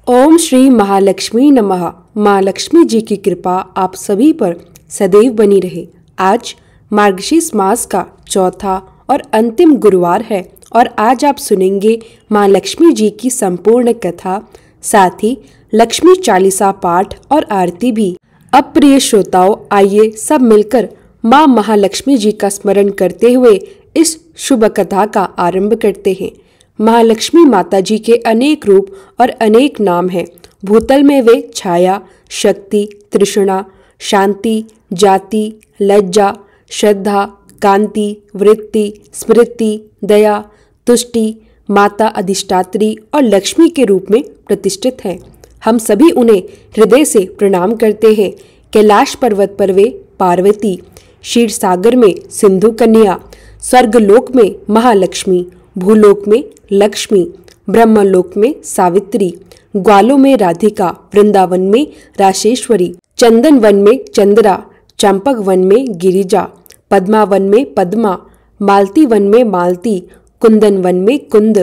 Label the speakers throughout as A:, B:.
A: ओम श्री महालक्ष्मी नमः। माँ लक्ष्मी जी की कृपा आप सभी पर सदैव बनी रहे। आज मार्गशीर्ष मास का चौथा और अंतिम गुरुवार है और आज आप सुनेंगे माँ लक्ष्मी जी की संपूर्ण कथा, साथ ही लक्ष्मी चालीसा पाठ और आरती भी। अब प्रिय श्रोताओं, आइए सब मिलकर माँ महालक्ष्मी जी का स्मरण करते हुए इस शुभ कथा का आरंभ करते हैं। महालक्ष्मी माता जी के अनेक रूप और अनेक नाम हैं। भूतल में वे छाया, शक्ति, तृष्णा, शांति, जाति, लज्जा, श्रद्धा, कांति, वृत्ति, स्मृति, दया, तुष्टि, माता अधिष्ठात्री और लक्ष्मी के रूप में प्रतिष्ठित हैं। हम सभी उन्हें हृदय से प्रणाम करते हैं। कैलाश पर्वत पर वे पार्वती, क्षीर सागर में सिंधु कन्या, स्वर्गलोक में महालक्ष्मी, भूलोक में लक्ष्मी, ब्रह्मलोक में सावित्री, ग्वालों में राधिका, वृंदावन में राशेश्वरी, चंदन वन में चंद्रा, चंपक वन में गिरिजा, पद्मावन में पद्मा, मालती वन में मालती, कुंदन वन में कुंद,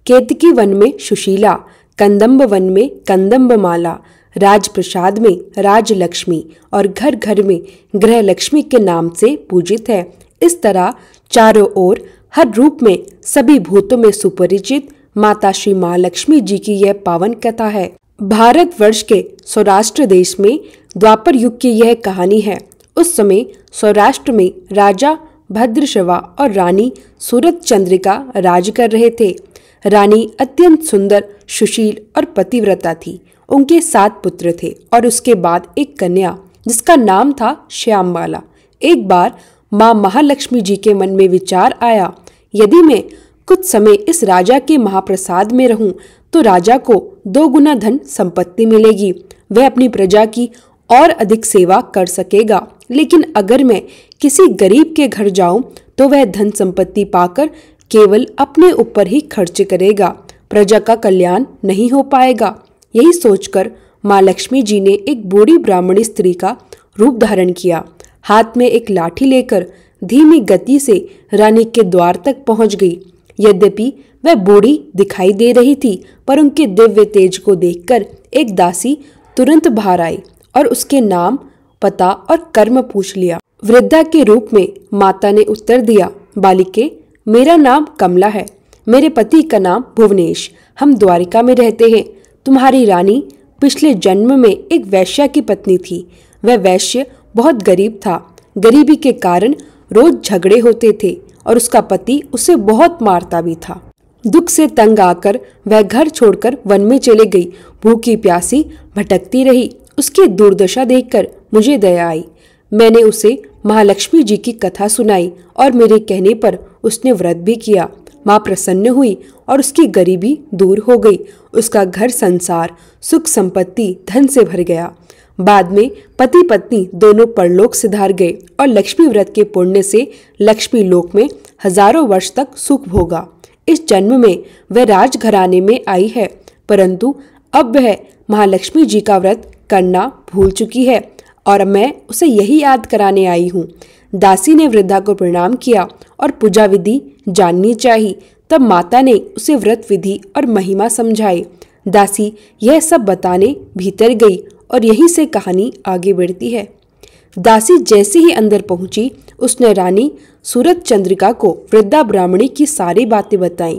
A: केतकी वन में सुशीला, कंदम्ब वन में कंदम्ब माला, राजप्रसाद में राजलक्ष्मी और घर घर में गृह लक्ष्मी के नाम से पूजित है। इस तरह चारों ओर हर रूप में सभी भूतों में सुपरिचित माता श्री महालक्ष्मी जी की यह पावन कथा है। भारतवर्ष के सौराष्ट्र देश में द्वापर युग की यह कहानी है। उस समय सौराष्ट्र में राजा भद्रशवा और रानी सूरत चंद्रिका राज कर रहे थे। रानी अत्यंत सुंदर, सुशील और पतिव्रता थी। उनके 7 पुत्र थे और उसके बाद एक कन्या जिसका नाम था श्यामबाला। एक बार माँ महालक्ष्मी जी के मन में विचार आया, यदि मैं कुछ समय इस राजा के महाप्रसाद में रहूं तो राजा को 2 गुना धन संपत्ति मिलेगी। वह अपनी प्रजा की और अधिक सेवा कर सकेगा। लेकिन अगर मैं किसी गरीब के घर जाऊं तो वह धन संपत्ति पाकर केवल अपने ऊपर ही खर्च करेगा, प्रजा का कल्याण नहीं हो पाएगा। यही सोचकर माँ लक्ष्मी जी ने एक बूढ़ी ब्राह्मणी स्त्री का रूप धारण किया। हाथ में एक लाठी लेकर धीमी गति से रानी के द्वार तक पहुंच गई। यद्यपि वह बूढ़ी दिखाई दे रही थी, पर उनके दिव्य तेज को देखकर एक दासी तुरंत बाहर आई और उसके नाम, पता और कर्म पूछ लिया। वृद्धा के रूप में माता ने उत्तर दिया, बालिके, मेरा नाम कमला है। मेरे पति का नाम भुवनेश। हम द्वारिका में रहते हैं। तुम्हारी रानी पिछले जन्म में एक वैश्या की पत्नी थी। वह वैश्य बहुत गरीब था। गरीबी के कारण रोज झगड़े होते थे और उसका पति उसे बहुत मारता भी था। दुख से तंग आकर वह घर छोड़कर वन में चले गई। भूखी प्यासी भटकती रही। उसकी दुर्दशा देखकर मुझे दया आई। मैंने उसे महालक्ष्मी जी की कथा सुनाई और मेरे कहने पर उसने व्रत भी किया। माँ प्रसन्न हुई और उसकी गरीबी दूर हो गई। उसका घर संसार, सुख संपत्ति, धन से भर गया। बाद में पति पत्नी दोनों परलोक सिधार गए और लक्ष्मी व्रत के पुण्य से लक्ष्मी लोक में हजारों वर्ष तक सुख भोगा। इस जन्म में वह राजघराने में आई है, परंतु अब वह महालक्ष्मी जी का व्रत करना भूल चुकी है और मैं उसे यही याद कराने आई हूँ। दासी ने वृद्धा को प्रणाम किया और पूजा विधि जाननी चाहिए। तब माता ने उसे व्रत विधि और महिमा समझाई। दासी यह सब बताने भीतर गई और यहीं से कहानी आगे बढ़ती है। दासी जैसे ही अंदर पहुंची, उसने रानी सूरत चंद्रिका को वृद्धा ब्राह्मणी की सारी बातें बताईं।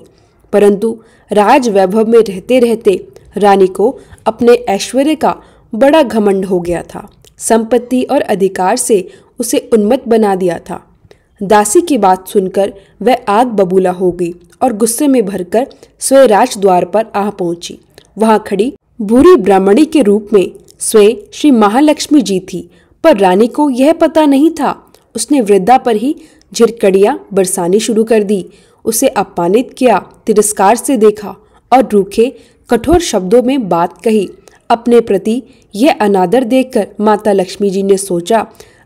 A: परंतु राज वैभव में रहते रहते रानी को अपने ऐश्वर्य का बड़ा घमंड हो गया था। संपत्ति और अधिकार से उसे उन्मत्त बना दिया था। दासी की बात सुनकर वह आग बबूला हो गई और गुस्से में भरकर स्वयं राज द्वार पर आ पहुंची। वहां खड़ी बूढ़ी ब्राह्मणी के रूप में स्वयं श्री महालक्ष्मी जी थी, पर रानी को यह पता नहीं था। उसने वृद्धा पर ही झिरकड़ियां बरसानी शुरू कर दी। उसे अपमानित किया, तिरस्कार से देखा और रूखे कठोर शब्दों में बात कही। अपने प्रति यह अनादर देखकर माता लक्ष्मी जी ने सोचा,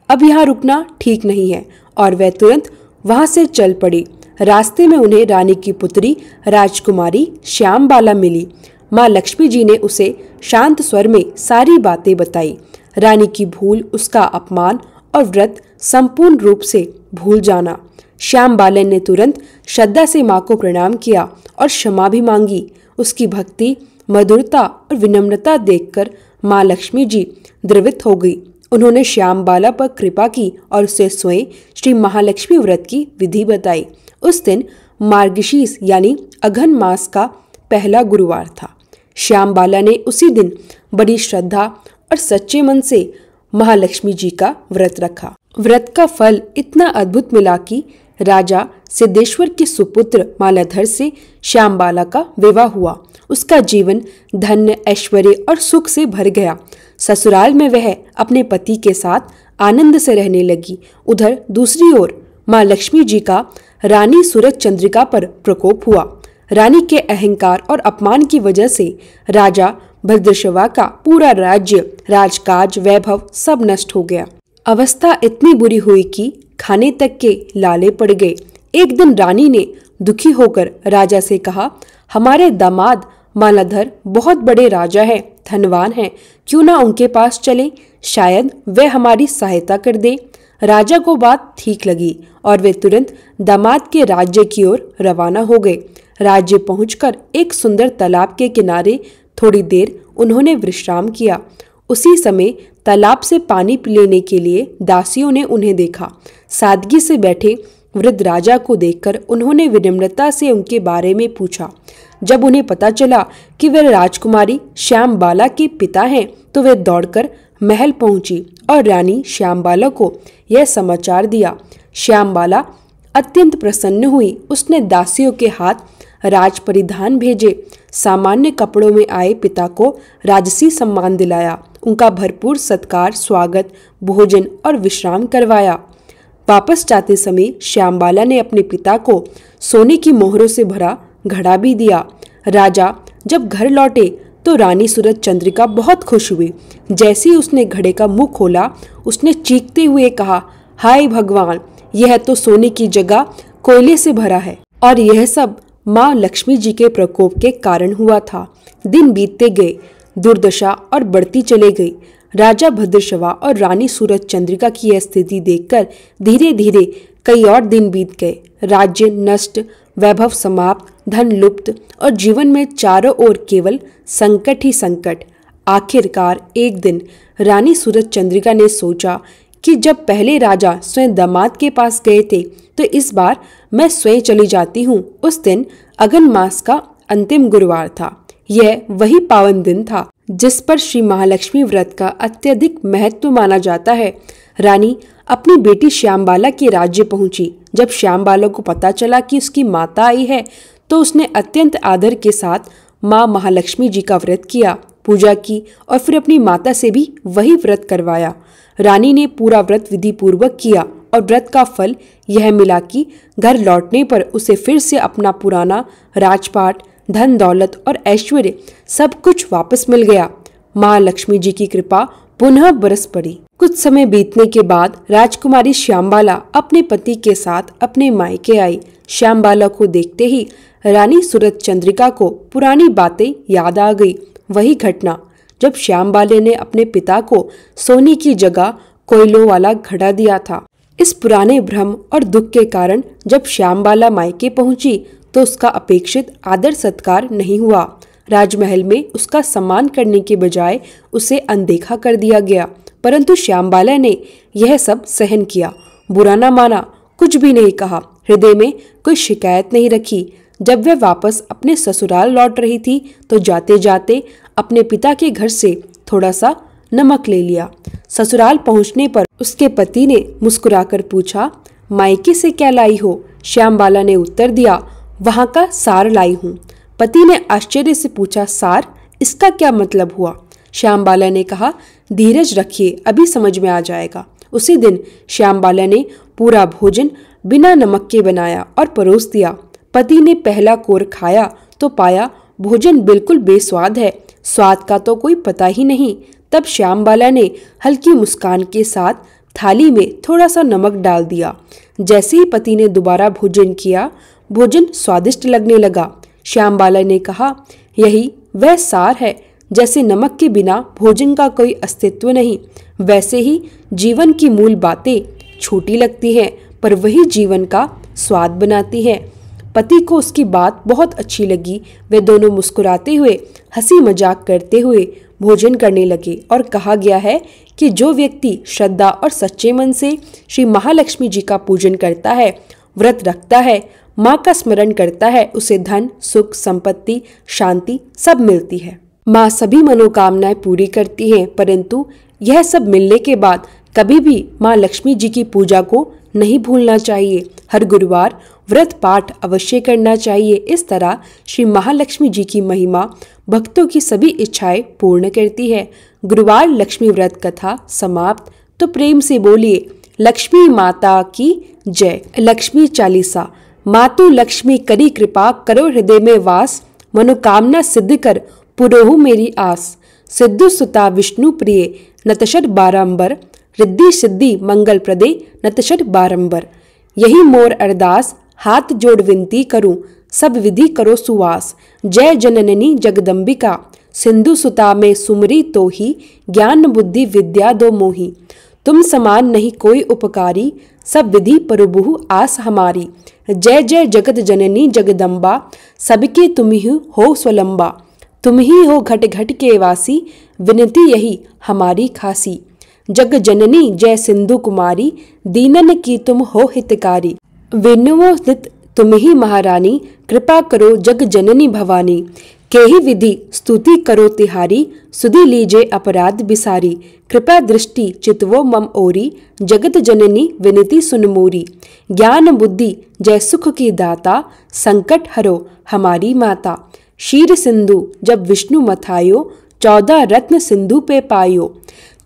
A: अब यहाँ रुकना ठीक नहीं है, और वह तुरंत वहां से चल पड़ी। रास्ते में उन्हें रानी की पुत्री राजकुमारी श्यामबाला मिली। माँ लक्ष्मी जी ने उसे शांत स्वर में सारी बातें बताई। रानी की भूल, उसका अपमान और व्रत संपूर्ण रूप से भूल जाना। श्यामबाला ने तुरंत श्रद्धा से माँ को प्रणाम किया और क्षमा भी मांगी। उसकी भक्ति मधुरता और विनम्रता देखकर माँ लक्ष्मी जी द्रवित हो गई। उन्होंने श्यामबाला पर कृपा की और उसे स्वयं श्री महालक्ष्मी व्रत की विधि बताई। उस दिन मार्गशीर्ष यानी अघन मास का पहला गुरुवार था। श्यामबाला ने उसी दिन बड़ी श्रद्धा और सच्चे मन से महालक्ष्मी जी का व्रत रखा। व्रत का फल इतना अद्भुत मिला कि राजा सिद्धेश्वर के सुपुत्र मालाधर से श्यामबाला का विवाह हुआ। उसका जीवन धन्य, ऐश्वर्य और सुख से भर गया। ससुराल में वह अपने पति के साथ आनंद से रहने लगी। उधर दूसरी ओर माँ लक्ष्मी जी का रानी सूरज चंद्रिका पर प्रकोप हुआ। रानी के अहंकार और अपमान की वजह से राजा भद्रशवा का पूरा राज्य, राजकाज, वैभव सब नष्ट हो गया। अवस्था इतनी बुरी हुई कि खाने तक के लाले पड़ गए। एक दिन रानी ने दुखी होकर राजा से कहा, हमारे दामाद मालाधर बहुत बड़े राजा हैं, धनवान हैं, क्यों ना उनके पास चले, शायद वे हमारी सहायता कर दे। राजा को बात ठीक लगी और वे तुरंत दामाद के राज्य की ओर रवाना हो गए। राज्य पहुंचकर एक सुंदर तालाब के किनारे थोड़ी देर उन्होंने विश्राम किया। उसी समय तालाब से पानी लेने के लिए दासियों ने उन्हें देखा। सादगी से बैठे वृद्ध राजा को देखकर उन्होंने विनम्रता से उनके बारे में पूछा। जब उन्हें पता चला कि वे राजकुमारी श्यामबाला के पिता हैं, तो वे दौड़कर महल पहुंची और रानी श्यामबाला को यह समाचार दिया। श्यामबाला अत्यंत प्रसन्न हुई। उसने दासियों के हाथ राज परिधान भेजे। सामान्य कपड़ों में आए पिता को राजसी सम्मान दिलाया। उनका भरपूर सत्कार, स्वागत, भोजन और विश्राम करवाया। वापस जाते समय श्यामबाला ने अपने पिता को सोने की मोहरों से भरा घड़ा भी दिया। राजा जब घर लौटे तो रानी सूरज चंद्रिका बहुत खुश हुई। जैसे ही उसने घड़े का मुंह खोला, उसने चीखते हुए कहा, हाय भगवान, यह तो सोने की जगह कोयले से भरा है। और यह सब माँ लक्ष्मी जी के प्रकोप के कारण हुआ था। दिन बीतते गए, दुर्दशा और बढ़ती चले गई। राजा भद्रशवा और रानी सूरज चंद्रिका की यह स्थिति देखकर धीरे धीरे कई और दिन बीत गए। राज्य नष्ट, वैभव समाप्त, धन लुप्त और जीवन में चारों ओर केवल संकट ही संकट। आखिरकार एक दिन रानी सूरज चंद्रिका ने सोचा कि जब पहले राजा स्वयं दामाद के पास गए थे, तो इस बार मैं स्वयं चली जाती हूँ। उस दिन अघन मास का अंतिम गुरुवार था। यह वही पावन दिन था जिस पर श्री महालक्ष्मी व्रत का अत्यधिक महत्व माना जाता है। रानी अपनी बेटी श्यामबाला के राज्य पहुंची। जब श्यामबाला को पता चला कि उसकी माता आई है, तो उसने अत्यंत आदर के साथ माँ महालक्ष्मी जी का व्रत किया, पूजा की और फिर अपनी माता से भी वही व्रत करवाया। रानी ने पूरा व्रत विधि पूर्वक किया और व्रत का फल यह मिला कि घर लौटने पर उसे फिर से अपना पुराना राजपाट, धन दौलत और ऐश्वर्य सब कुछ वापस मिल गया। माँ लक्ष्मी जी की कृपा पुनः बरस पड़ी। कुछ समय बीतने के बाद राजकुमारी श्यामबाला अपने पति के साथ अपने मायके आई। श्यामबाला को देखते ही रानी सूरज चंद्रिका को पुरानी बातें याद आ गई। वही घटना जब श्यामबाला ने अपने पिता को सोने की जगह कोयलों वाला घड़ा दिया था। इस पुराने भ्रम और दुख के कारण जब श्यामबाला मायके पहुंची, तो उसका अपेक्षित आदर सत्कार नहीं हुआ। राजमहल में उसका सम्मान करने के बजाय उसे अनदेखा कर दिया गया। परंतु श्यामबाला ने यह सब सहन किया, बुरा न माना, कुछ भी नहीं कहा, हृदय में कोई शिकायत नहीं रखी। जब वह वापस अपने ससुराल लौट रही थी, तो जाते जाते अपने पिता के घर से थोड़ा सा नमक ले लिया। ससुराल पहुंचने पर उसके पति ने मुस्कुराकर पूछा, मायके से क्या लाई हो? श्यामबाला ने उत्तर दिया, वहां का सार लाई हूँ। पति ने आश्चर्य से पूछा, सार? इसका क्या मतलब हुआ? श्यामबाला ने कहा, धीरज रखिए, अभी समझ में आ जाएगा। उसी दिन श्यामबाला ने पूरा भोजन बिना नमक के बनाया और परोस दिया। पति ने पहला कोर खाया तो पाया भोजन बिल्कुल बेस्वाद है, स्वाद का तो कोई पता ही नहीं। तब श्यामबाला ने हल्की मुस्कान के साथ थाली में थोड़ा सा नमक डाल दिया। जैसे ही पति ने दोबारा भोजन किया, भोजन स्वादिष्ट लगने लगा। श्यामबाला ने कहा, यही वह सार है। जैसे नमक के बिना भोजन का कोई अस्तित्व नहीं, वैसे ही जीवन की मूल बातें छोटी लगती हैं, पर वही जीवन का स्वाद बनाती हैं। पति को उसकी बात बहुत अच्छी लगी। वे दोनों मुस्कुराते हुए हंसी मजाक करते हुए भोजन करने लगे और कहा गया है कि जो व्यक्ति श्रद्धा और सच्चे मन से श्री महालक्ष्मी जी का पूजन करता है, व्रत रखता है, माँ का स्मरण करता है, उसे धन, सुख, संपत्ति, शांति सब मिलती है। माँ सभी मनोकामनाएं पूरी करती हैं, परंतु यह सब मिलने के बाद कभी भी माँ लक्ष्मी जी की पूजा को नहीं भूलना चाहिए। हर गुरुवार व्रत पाठ अवश्य करना चाहिए। इस तरह श्री महालक्ष्मी जी की महिमा भक्तों की सभी इच्छाएं पूर्ण करती है। गुरुवार लक्ष्मी व्रत कथा समाप्त। तो प्रेम से बोलिए लक्ष्मी माता की जय। लक्ष्मी चालीसा। मातु लक्ष्मी करी कृपा, करो हृदय में वास, मनोकामना सिद्ध कर पुरोहु मेरी आस। सिद्धु सुता विष्णु प्रिय, नतशर बारंबर, रिद्धि सिद्धि मंगल प्रदे, नतशर बारंबर। यही मोर अरदास, हाथ जोड़ विनती करूं, सब विधि करो सुवास। जय जनननी जगदम्बिका, सिंधु सुता में सुमरी तो ही, ज्ञान बुद्धि विद्या दो मोही। तुम समान नहीं कोई उपकारी, सब विधि परबुहु आस हमारी। जय जय जगत जननी जगदम्बा, सबके तुम ही हो स्वलंबा। तुम ही हो घट घट के वासी, विनती यही हमारी खासी। जग जननी जय सिंधु कुमारी, दीनन की तुम हो हितकारी। विनुवो नित तुम ही महारानी, कृपा करो जग जननी भवानी। के ही विधि स्तुति करो तिहारी, सुधि लीजे अपराध बिसारी। कृपा दृष्टि चितवो मम ओरी, जगत जननी विनती सुन मोरी। ज्ञान बुद्धि जय सुख की दाता, संकट हरो हमारी माता। क्षीर सिंधु जब विष्णु मथायो, 14 रत्न सिंधु पे पायो।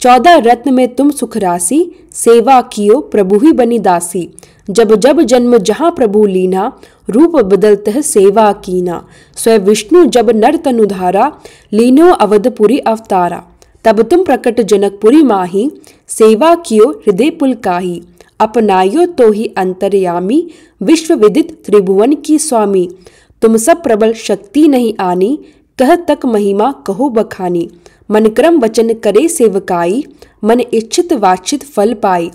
A: 14 रत्न में तुम सुख राशि, सेवा कियो प्रभु ही बनी दासी। जब जब जन्म जहाँ प्रभु लीना, रूप बदलत सेवा कीना। स्वयं विष्णु जब नर तनुधारा, लीनो अवधपुरी अवतारा। तब तुम प्रकट जनकपुरी माही, सेवा कियो हृदय पुलकाही। अपनायो तो ही अंतर्यामी, विश्व विदित त्रिभुवन की स्वामी। तुम सब प्रबल शक्ति नहीं आनी, कह तक महिमा कहो बखानी। मन क्रम वचन करे सेवकाई, मन इच्छित वांछित फल पाई।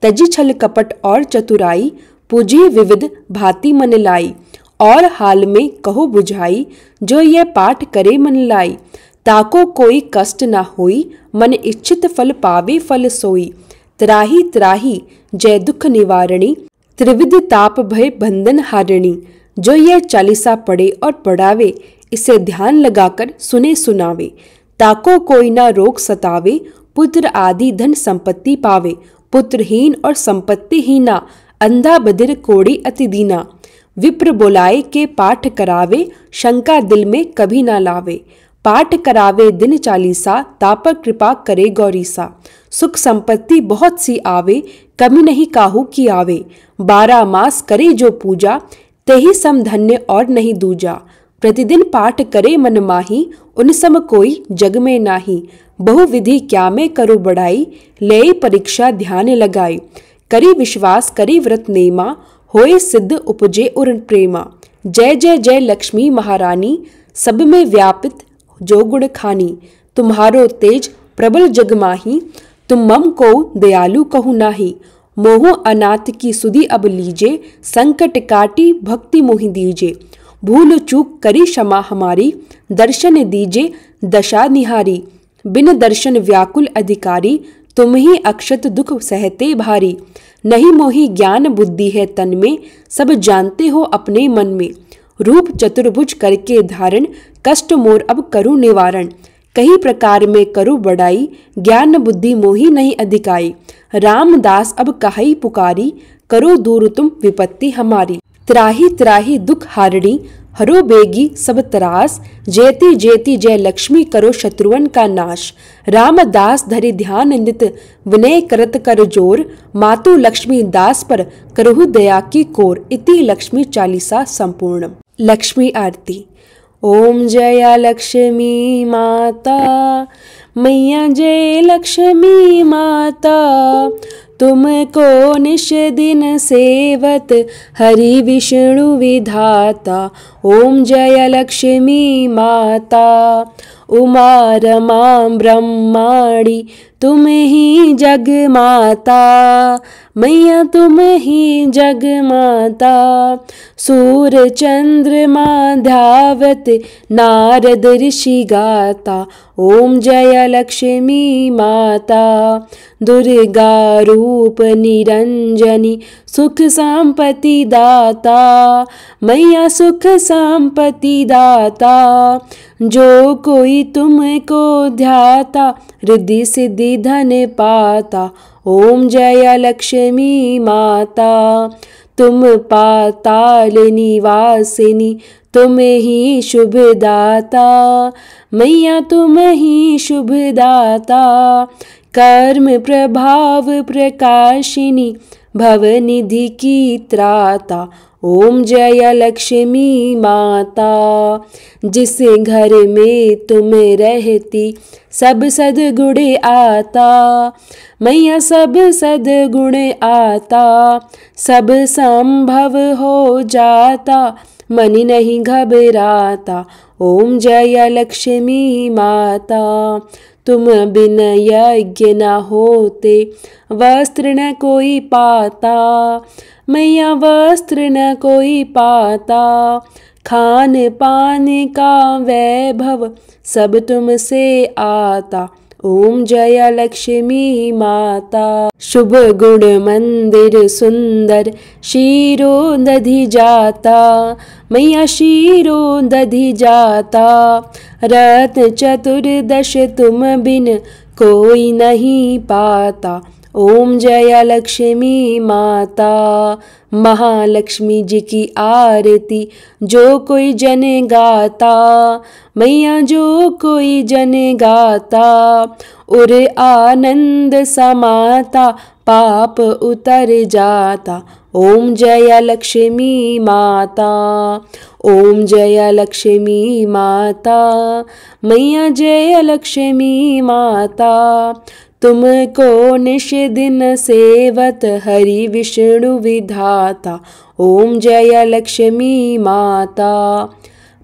A: तजी छल कपट और चतुराई, पूजी विविध भांति मन लाई। और हाल में कहो बुझाई, जो ये पाठ करे मन लाई। ताको कोई कष्ट न होई, मन इच्छित फल पावे फल सोई। त्राही त्राही जय दुख निवारणी, त्रिविध ताप भय बंधन हारिणी। जो ये चालीसा पढ़े और पढ़ावे, इसे ध्यान लगाकर सुने सुनावे। ताको कोई ना रोग सतावे, पुत्र आदि धन संपत्ति पावे। पुत्रहीन और संपत्तिहीना, अंधा बधिर कोड़ी अति दीना। विप्र बोलाए के पाठ करावे, शंका दिल में कभी ना लावे। पाठ करावे दिन चालीसा, तापर कृपा करे गौरीसा। सुख संपत्ति बहुत सी आवे, कमी नहीं काहू की आवे। 12 मास करे जो पूजा, तेहि सम धन्य और नहीं दूजा। प्रतिदिन पाठ करे मन माही, उन सम कोई जग में नाही। बहु विधि क्या में करो बढ़ाई, ले परीक्षा ध्यान लगाई। करी विश्वास करी व्रत नेमा, होए सिद्ध उपजे उर प्रेमा। जय जय जय लक्ष्मी महारानी, सब में व्यापित जो गुण खानी। तुम्हारो तेज प्रबल जग माही, तुम मम को दयालु कहु नाही। मोह अनाथ की सुधि अब लीजे, संकट काटी भक्ति मोहि दीजे। भूल चूक करी क्षमा हमारी, दर्शन दीजे दशा निहारी। बिन दर्शन व्याकुल अधिकारी, तुम ही अक्षत दुख सहते भारी। नहीं मोहि ज्ञान बुद्धि है तन में, सब जानते हो अपने मन में। रूप चतुर्भुज करके धारण, कष्ट मोर अब करूं निवारण। कई प्रकार में करूं बढ़ाई, ज्ञान बुद्धि मोहि नहीं अधिकाई। रामदास अब कहाई पुकारी, करो दूर तुम विपत्ति हमारी। त्राही त्राही दुख हारणी, हरो बेगी सब त्रास। जयति जयति जय लक्ष्मी, करो शत्रुवन का नाश। रामदास धरि ध्यान नित, विनय करत कर जोर। मातु लक्ष्मी दास पर, करहु दया की कोर। इति लक्ष्मी चालीसा संपूर्ण। लक्ष्मी आरती। ओम जय लक्ष्मी माता, मैया जय लक्ष्मी माता। तुमको निश दिन सेवत, हरि विष्णु विधाता। ओम जय लक्ष्मी माता, उमा रमा ब्रह्माणी। तुम ही जग माता, मैया तुम ही जग माता। सूर्य चंद्रमा ध्यावत, नारद ऋषि गाता। ओम जय लक्ष्मी माता। दुर्गा रूप निरंजनी, सुख संपत्ति दाता। मैया सुख संपत्ति दाता। जो कोई तुमको ध्याता, रिद्धि सिद्धि धन पाता। ओम जय लक्ष्मी माता। तुम पाताल निवासिनी, तुम ही शुभ दाता। मैया तुम ही शुभ दाता। कर्म प्रभाव प्रकाशिनी, भवनिधि की त्राता। ओम जय लक्ष्मी माता। जिस घर में तुम रहती, सब सद्गुण आता। मैया सब सद्गुण आता। सब संभव हो जाता, मन नहीं घबराता। ओम जय लक्ष्मी माता। तुम बिन यज्ञ न होते, वस्त्र न कोई पाता। मैया वस्त्र न कोई पाता। खान पान का वैभव, सब तुमसे आता। ओम जय लक्ष्मी माता। शुभ गुण मंदिर सुंदर, शीरों दधि जाता। मैया शीरों दधि जाता। रत्न चतुर्दश तुम बिन कोई नहीं पाता। ओम जय लक्ष्मी माता। महालक्ष्मी जी की आरती जो कोई जन गाता। मैया जो कोई जन गाता, उर आनंद समाता, पाप उतर जाता। ओम जय लक्ष्मी माता। ओम जय लक्ष्मी माता। मैया जय लक्ष्मी माता। तुमको निश दिन सेवत, हरि विष्णु विधाता। ओम जय लक्ष्मी माता।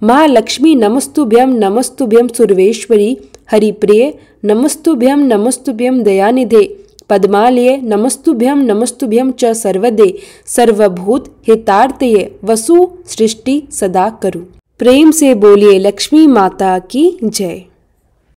A: माँ लक्ष्मी नमस्तुभ्यं नमस्तुभ्यं सर्वेश्वरी। हरिप्रिय नमस्तुभ्यं नमस्तुभ्यं दयानिधे। पद्मालये नमस्तुभ्यं नमस्तुभ्यं च सर्वदे। सर्वभूत हितार्थये, वसु सृष्टि सदा करु। प्रेम से बोलिए लक्ष्मी माता की जय।